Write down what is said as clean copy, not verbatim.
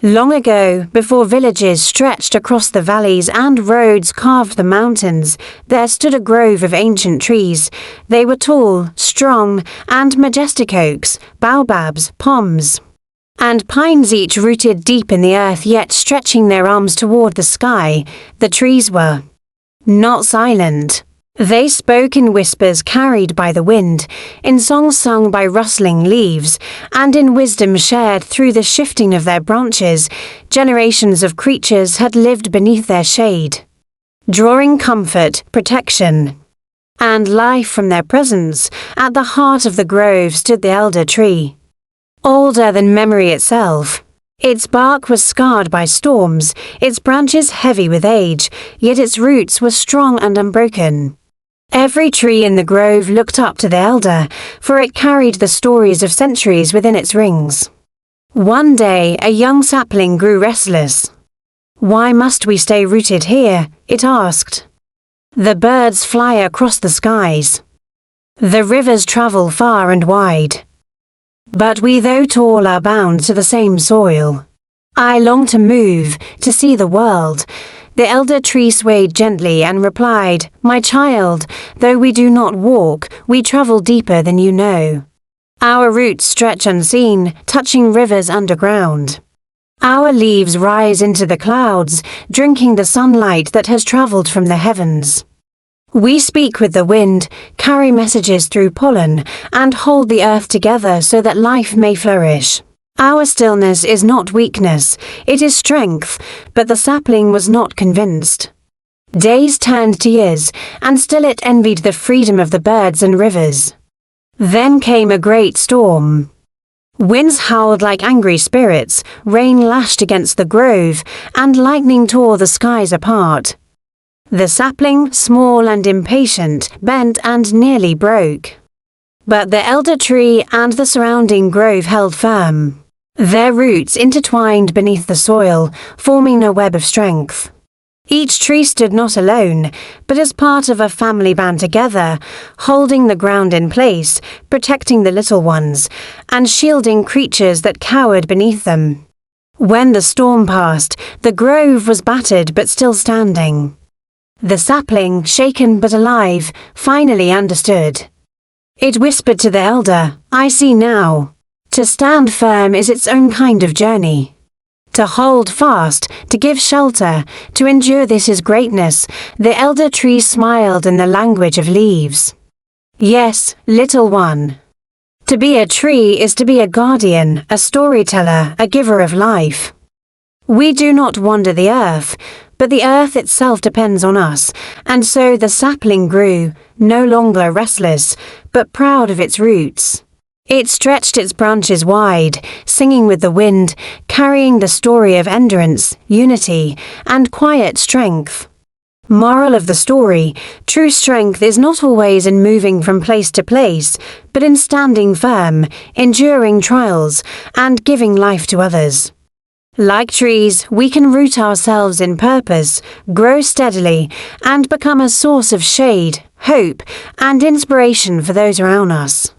Long ago, before villages stretched across the valleys and roads carved the mountains, there stood a grove of ancient trees. They were tall, strong, and majestic oaks, baobabs, palms, and pines, each rooted deep in the earth yet stretching their arms toward the sky. The trees were not silent. They spoke in whispers carried by the wind, in songs sung by rustling leaves, and in wisdom shared through the shifting of their branches. Generations of creatures had lived beneath their shade, drawing comfort, protection, and life from their presence. At the heart of the grove stood the elder tree, older than memory itself. Its bark was scarred by storms, its branches heavy with age, yet its roots were strong and unbroken. Every tree in the grove looked up to the elder, for it carried the stories of centuries within its rings. One day, a young sapling grew restless. "Why must we stay rooted here?" it asked. "The birds fly across the skies. The rivers travel far and wide. But we, though tall, are bound to the same soil. I long to move, to see the world." The elder tree swayed gently and replied, "My child, though we do not walk, we travel deeper than you know. Our roots stretch unseen, touching rivers underground. Our leaves rise into the clouds, drinking the sunlight that has traveled from the heavens. We speak with the wind, carry messages through pollen, and hold the earth together so that life may flourish. Our stillness is not weakness, it is strength." But the sapling was not convinced. Days turned to years, and still it envied the freedom of the birds and rivers. Then came a great storm. Winds howled like angry spirits, rain lashed against the grove, and lightning tore the skies apart. The sapling, small and impatient, bent and nearly broke. But the elder tree and the surrounding grove held firm. Their roots intertwined beneath the soil, forming a web of strength. Each tree stood not alone, but as part of a family band together, holding the ground in place, protecting the little ones, and shielding creatures that cowered beneath them. When the storm passed, the grove was battered but still standing. The sapling, shaken but alive, finally understood. It whispered to the elder, "I see now. To stand firm is its own kind of journey. To hold fast, to give shelter, to endure, this is greatness." The elder tree smiled in the language of leaves. "Yes, little one. To be a tree is to be a guardian, a storyteller, a giver of life. We do not wander the earth, but the earth itself depends on us." And so the sapling grew, no longer restless, but proud of its roots. It stretched its branches wide, singing with the wind, carrying the story of endurance, unity, and quiet strength. Moral of the story: true strength is not always in moving from place to place, but in standing firm, enduring trials, and giving life to others. Like trees, we can root ourselves in purpose, grow steadily, and become a source of shade, hope, and inspiration for those around us.